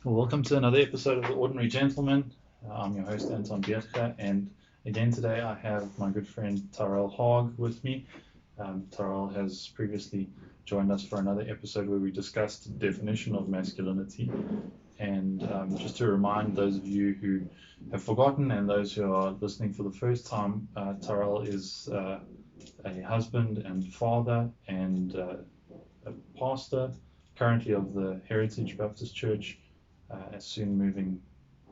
Welcome to another episode of The Ordinary Gentleman. I'm your host, Anton, and again today I have my good friend Tyrell Hogg with me. Tyrell has previously joined us for another episode where we discussed the definition of masculinity. And just to remind those of you who have forgotten and those who are listening for the first time, Tyrell is a husband and father and a pastor, currently of the Heritage Baptist Church, soon moving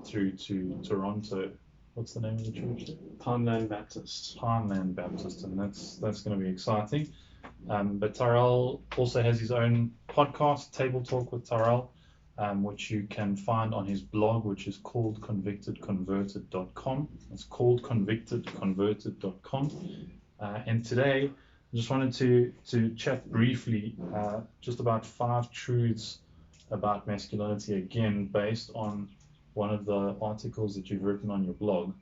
through to Toronto. What's the name of the church there? Pineland Baptist. Pineland Baptist, and that's going to be exciting. But Tyrell also has his own podcast, Table Talk with Tyrell, which you can find on his blog, which is called convictedconverted.com. It's called convictedconverted.com. And today, I just wanted to chat briefly just about 5 truths about masculinity, again, based on one of the articles that you've written on your blog,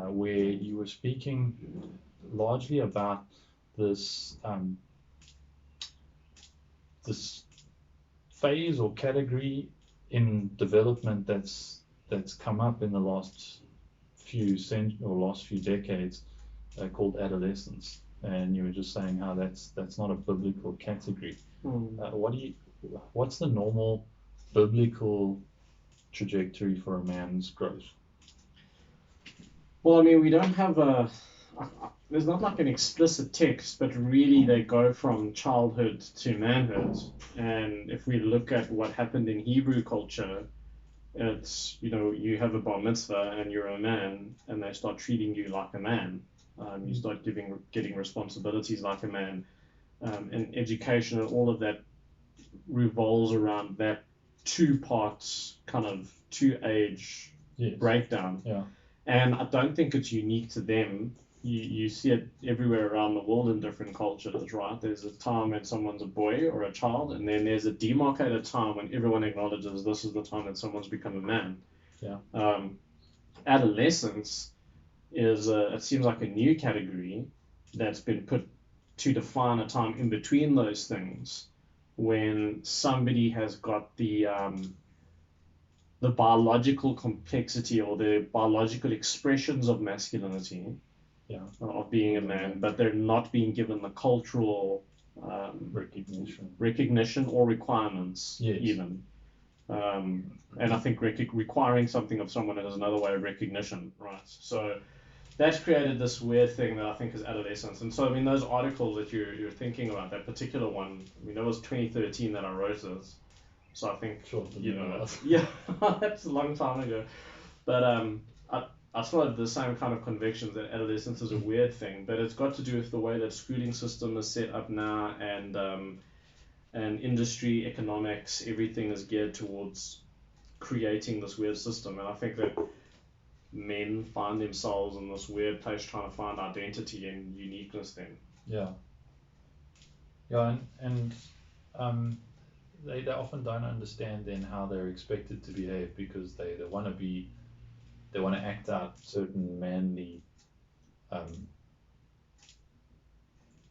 where you were speaking largely about this this phase or category in development that's come up in the last few decades, called adolescence. And you were just saying how that's not a biblical category. What's the normal biblical trajectory for a man's growth? Well, I mean, we don't have there's not like an explicit text, but really they go from childhood to manhood. And if we look at what happened in Hebrew culture, it's, you have a bar mitzvah and you're a man, and they start treating you like a man. You start getting responsibilities like a man. And education and all of that revolves around that two parts, kind of two-age breakdown. Yeah. And I don't think it's unique to them. You see it everywhere around the world in different cultures, right? There's a time when someone's a boy or a child, and then there's a demarcated time when everyone acknowledges this is the time that someone's become a man. Yeah. Adolescence is it seems like a new category that's been put to define a time in between those things, when somebody has got the biological complexity or the biological expressions of masculinity, of being a man, but they're not being given the cultural recognition or requirements, even. And I think requiring something of someone is another way of recognition, right? So that's created this weird thing that I think is adolescence. And so, I mean, those articles that you're thinking about, that particular one, I mean, that was 2013 that I wrote it. So I think, yeah, that's a long time ago. But I still have the same kind of convictions that adolescence is a weird thing, but it's got to do with the way that schooling system is set up now, and industry, economics, everything is geared towards creating this weird system. And I think that men find themselves in this weird place trying to find identity and uniqueness then. And they often don't understand then how they're expected to behave, because they want to act out certain manly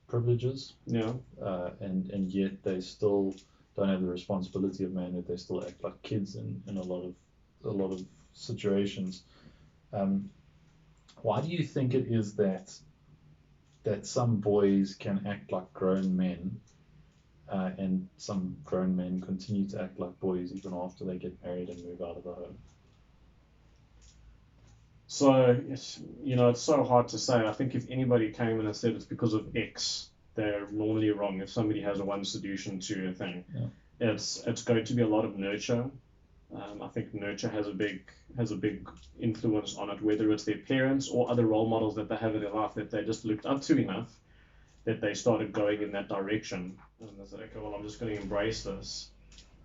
privileges, and yet they still don't have the responsibility of manhood. They still act like kids in a lot of situations. Why do you think it is that some boys can act like grown men, and some grown men continue to act like boys even after they get married and move out of the home? So, it's so hard to say. I think if anybody came in and said it's because of X, they're normally wrong. If somebody has one solution to a thing, it's going to be a lot of nurture. I think nurture has a big influence on it, whether it's their parents or other role models that they have in their life that they just looked up to enough that they started going in that direction. And they said, okay, well, I'm just going to embrace this.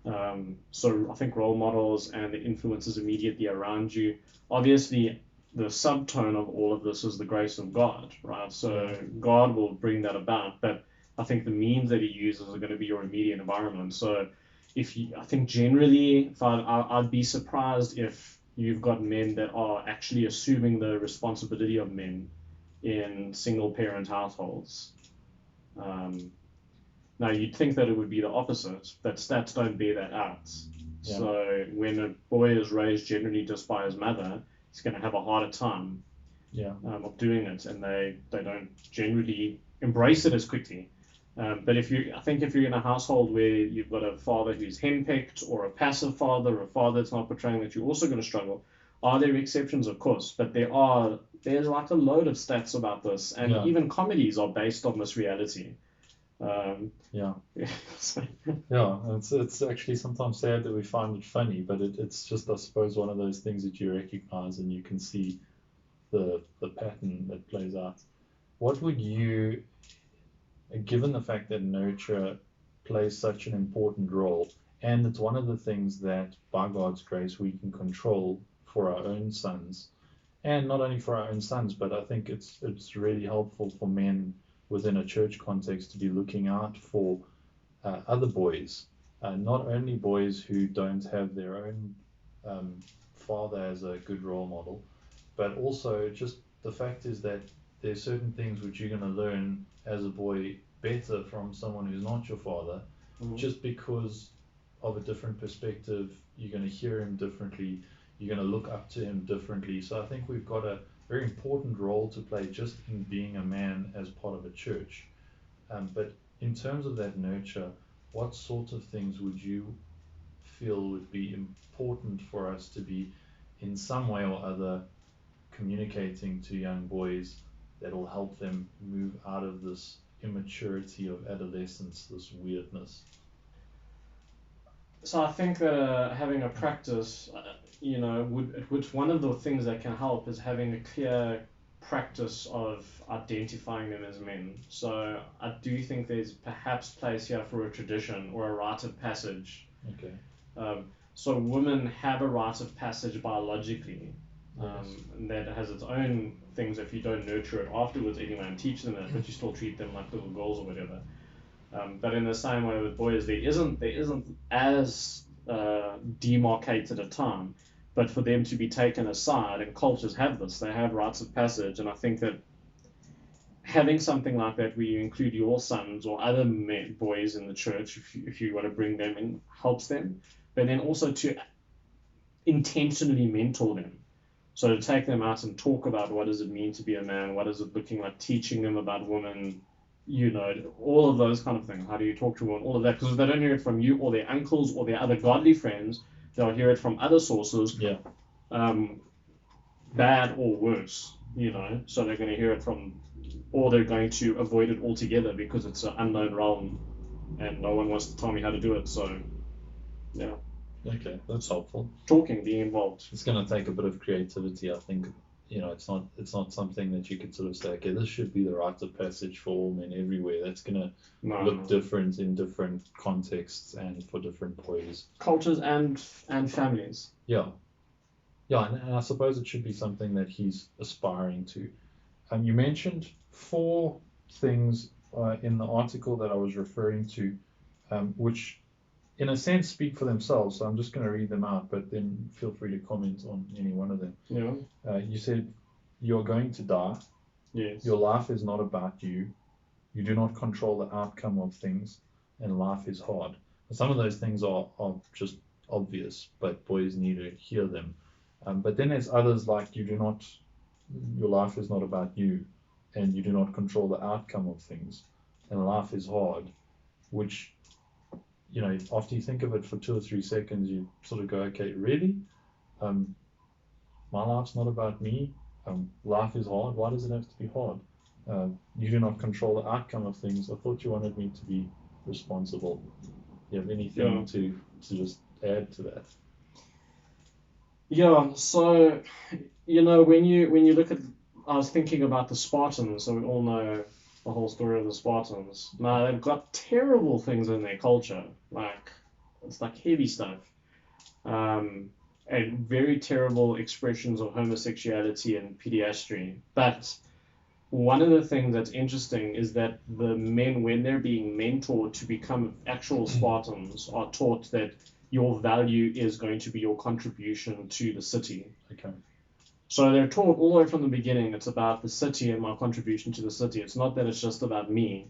So I think role models and the influences immediately around you. Obviously, the subtone of all of this is the grace of God, right? So God will bring that about, but I think the means that He uses are going to be your immediate environment. So I think generally, I'd be surprised if you've got men that are actually assuming the responsibility of men in single parent households. Now, you'd think that it would be the opposite, but stats don't bear that out. Yeah. So when a boy is raised generally just by his mother, he's going to have a harder time Yeah. of doing it, and they don't generally embrace it as quickly. But I think if you're in a household where you've got a father who's henpecked, or a passive father, or a father that's not portraying that, you're also going to struggle. Are there exceptions? Of course, but there's like a load of stats about this, and Yeah. even comedies are based on this reality. Yeah. So, Yeah, it's actually sometimes sad that we find it funny, but it's just, I suppose, one of those things that you recognize and you can see the pattern that plays out. What would you, given the fact that nurture plays such an important role, and it's one of the things that by God's grace we can control for our own sons, and not only for our own sons, but I think it's really helpful for men within a church context to be looking out for other boys, not only boys who don't have their own father as a good role model, but also just the fact is that there's certain things which you're going to learn as a boy better from someone who's not your father, just because of a different perspective. You're going to hear him differently, you're going to look up to him differently. So I think we've got a very important role to play just in being a man as part of a church. But in terms of that nurture, what sorts of things would you feel would be important for us to be in some way or other communicating to young boys that will help them move out of this immaturity of adolescence, this weirdness? So I think that having a practice, would one of the things that can help is having a clear practice of identifying them as men. So I do think there's perhaps place here for a tradition or a rite of passage. Okay. So women have a rite of passage biologically, and that has its own things if you don't nurture it afterwards anyway and teach them that, but you still treat them like little girls or whatever. But in the same way with boys, there isn't as demarcated a time, but for them to be taken aside, and cultures have this, they have rites of passage, and I think that having something like that where you include your sons or other boys in the church, if you want to bring them in, helps them, but then also to intentionally mentor them. So to take them out and talk about what does it mean to be a man, what is it looking like, teaching them about women, all of those kind of things. How do you talk to women? All of that, because if they don't hear it from you or their uncles or their other godly friends, they'll hear it from other sources. Yeah. Bad or worse, So they're going to hear it from, or they're going to avoid it altogether because it's an unknown realm, and no one wants to tell me how to do it. So, yeah. Okay, that's helpful. Talking, being involved. It's going to take a bit of creativity, I think. It's not something that you could sort of say, okay, this should be the rite of passage for all men everywhere. That's going to look different in different contexts and for different boys, cultures, and families. Yeah, and I suppose it should be something that he's aspiring to. You mentioned 4 things in the article that I was referring to, which in a sense speak for themselves. So I'm just going to read them out, but then feel free to comment on any one of them. Yeah. You said you're going to die. Yes. Your life is not about you. You do not control the outcome of things, and life is hard. Some of those things are just obvious, but boys need to hear them. But then there's others like your life is not about you, and you do not control the outcome of things, and life is hard, which, after you think of it for 2 or 3 seconds, you sort of go, okay, really? My life's not about me. Life is hard. Why does it have to be hard? You do not control the outcome of things. I thought you wanted me to be responsible. Do you have anything to just add to that? Yeah, so, when you look at, I was thinking about the Spartans, so we all know the whole story of the Spartans. Now, they've got terrible things in their culture, it's like heavy stuff, and very terrible expressions of homosexuality and pederasty. But one of the things that's interesting is that the men, when they're being mentored to become actual Spartans, are taught that your value is going to be your contribution to the city. Okay. So they're taught all the way from the beginning, it's about the city and my contribution to the city. It's not that it's just about me.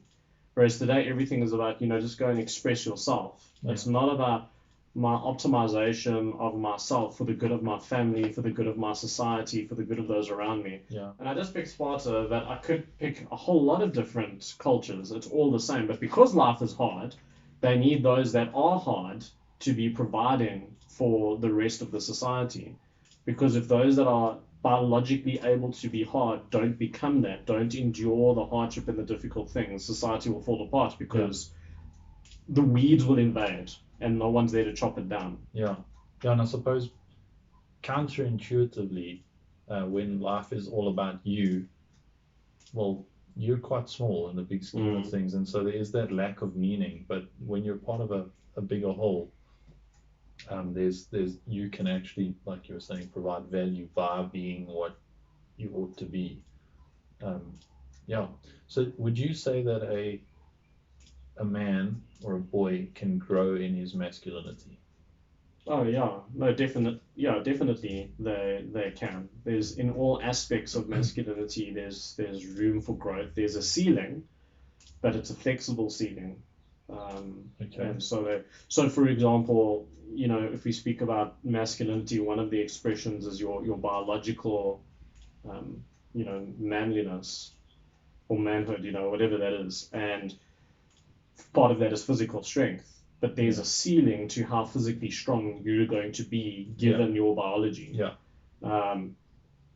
Whereas today, everything is about, just go and express yourself. Yeah. It's not about my optimization of myself for the good of my family, for the good of my society, for the good of those around me. Yeah. And I just picked Sparta, that I could pick a whole lot of different cultures. It's all the same. But because life is hard, they need those that are hard to be providing for the rest of the society. Because if those that are biologically able to be hard don't become that, don't endure the hardship and the difficult things, society will fall apart because the weeds will invade and no one's there to chop it down. Yeah. Yeah, and I suppose counterintuitively, when life is all about you, well, you're quite small in the big scheme of things, and so there is that lack of meaning. But when you're part of a bigger whole, there's you can actually, like you were saying, provide value by being what you ought to be. Um, yeah. So would you say that a man or a boy can grow in his masculinity? Oh yeah, no, definitely they can. There's in all aspects of masculinity, there's room for growth. There's a ceiling, but it's a flexible ceiling. Okay. And so for example, if we speak about masculinity, one of the expressions is your biological, manliness or manhood, whatever that is, and part of that is physical strength. But there's a ceiling to how physically strong you're going to be given your biology. Yeah.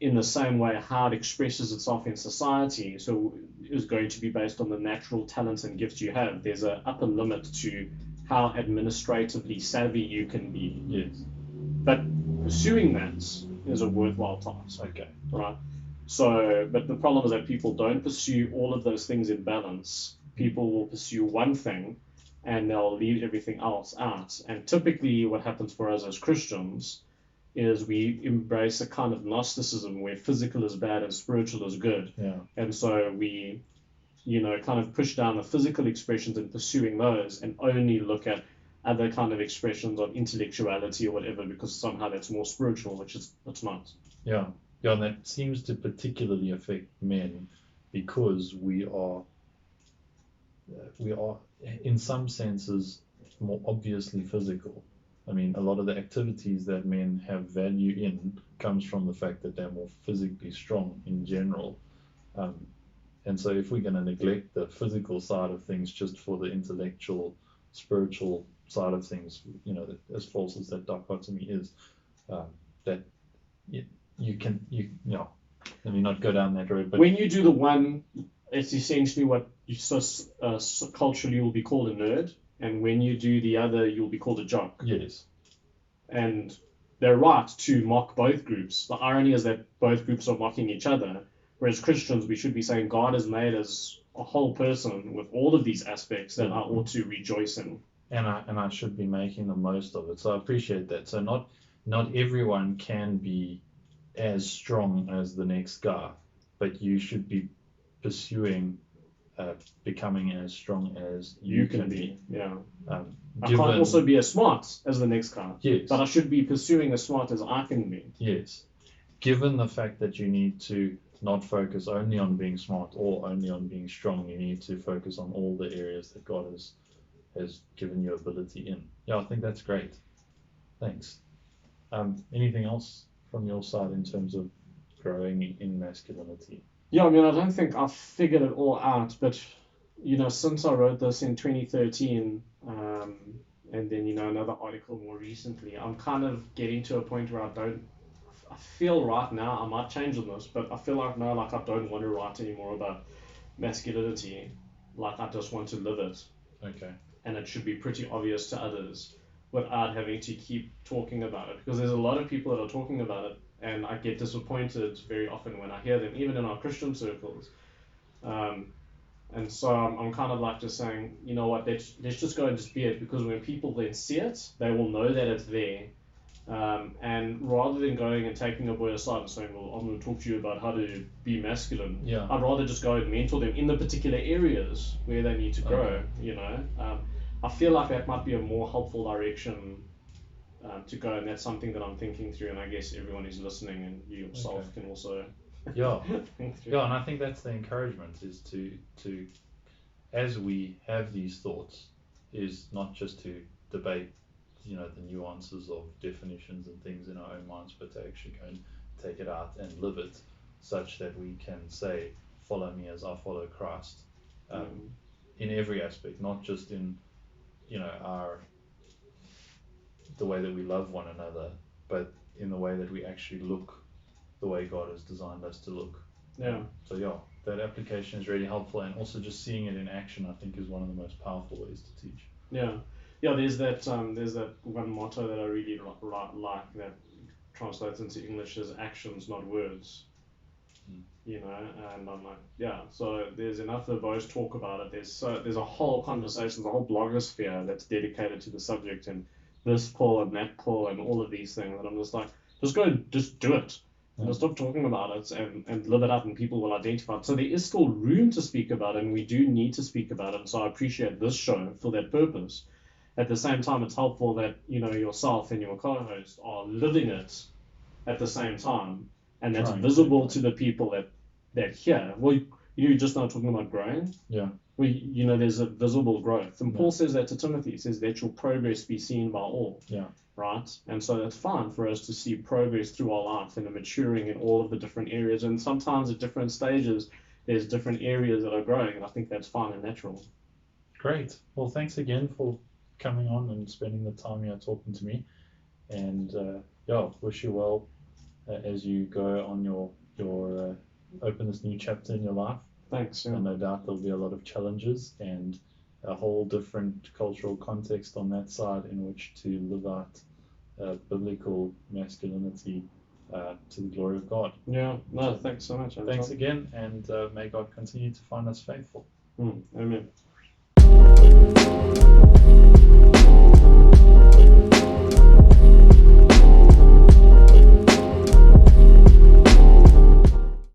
In the same way, how it expresses itself in society, so is going to be based on the natural talents and gifts you have. There's an upper limit to how administratively savvy you can be. Yes. But pursuing that is a worthwhile task. Okay. Right. So, but the problem is that people don't pursue all of those things in balance. People will pursue one thing and they'll leave everything else out. And typically, what happens for us as Christians is we embrace a kind of Gnosticism where physical is bad and spiritual is good. Yeah. And so we, kind of push down the physical expressions and pursuing those and only look at other kind of expressions of intellectuality or whatever because somehow that's more spiritual, which it's not. Yeah. Yeah, and that seems to particularly affect men because we are in some senses more obviously physical. I mean, a lot of the activities that men have value in comes from the fact that they're more physically strong in general. And so if we're going to neglect the physical side of things just for the intellectual, spiritual side of things, as false as that dichotomy is, that let me not go down that road. But when you do the one, it's essentially what you culturally will be called a nerd, and when you do the other, you'll be called a jock. Yes. And they're right to mock both groups. The irony is that both groups are mocking each other, whereas Christians, we should be saying God is made as a whole person with all of these aspects that I ought to rejoice in. And I should be making the most of it. So I appreciate that. So not everyone can be as strong as the next guy, but you should be pursuing becoming as strong as you can be. Yeah. I Given, can't also be as smart as the next guy. Yes. But I should be pursuing as smart as I can be. Yes. Given the fact that you need to not focus only on being smart or only on being strong, you need to focus on all the areas that God has given you ability in. Yeah, I think that's great. Thanks. Anything else from your side in terms of growing in masculinity? Yeah, I mean, I don't think I've figured it all out, but since I wrote this in 2013, and then another article more recently, I'm kind of getting to a point where I feel right now, I might change on this, but I feel like now like I don't want to write anymore about masculinity, like I just want to live it. Okay. And it should be pretty obvious to others without having to keep talking about it, because there's a lot of people that are talking about it, and I get disappointed very often when I hear them, even in our Christian circles. And so I'm kind of like just saying, you know what, let's just go and just be it, because when people then see it, they will know that it's there. And rather than going and taking a boy aside and saying, well, I'm going to talk to you about how to be masculine, yeah. I'd rather just go and mentor them in the particular areas where they need to grow, I feel like that might be a more helpful direction to go, and that's something that I'm thinking through, and I guess everyone who's listening and you yourself can also think through. Yeah, and I think that's the encouragement, is to as we have these thoughts, is not just to debate the nuances of definitions and things in our own minds, but to actually go and take it out and live it, such that we can say, "Follow me as I follow Christ," in every aspect, not just in the way that we love one another, but in the way that we actually look the way God has designed us to look. So that application is really helpful, and also just seeing it in action, I think, is one of the most powerful ways to teach. There's that one motto that I really like that translates into English as actions, not words. And I'm like, so there's enough verbose talk about it. There's a whole conversation, the whole blogosphere that's dedicated to the subject, and this pull and that pull and all of these things, and I'm just like, just go and just do it. And stop talking about it and live it up, and people will identify it. So there is still room to speak about it, and we do need to speak about it. And so I appreciate this show for that purpose. At the same time, it's helpful that yourself and your co-host are living it at the same time, and that's visible to the people that hear. Well, you're just not talking about growing. There's a visible growth, and Paul says that to Timothy. He says that your progress be seen by all. Right? And so that's fine for us to see progress through our life and the maturing in all of the different areas. And sometimes at different stages, there's different areas that are growing, and I think that's fine and natural. Great. Well, thanks again for coming on and spending the time here talking to me. And wish you well as you go on your open this new chapter in your life. Thanks. And no doubt there'll be a lot of challenges and a whole different cultural context on that side in which to live out biblical masculinity to the glory of God. Thanks so much, Anton. Thanks again, and may God continue to find us faithful. Amen.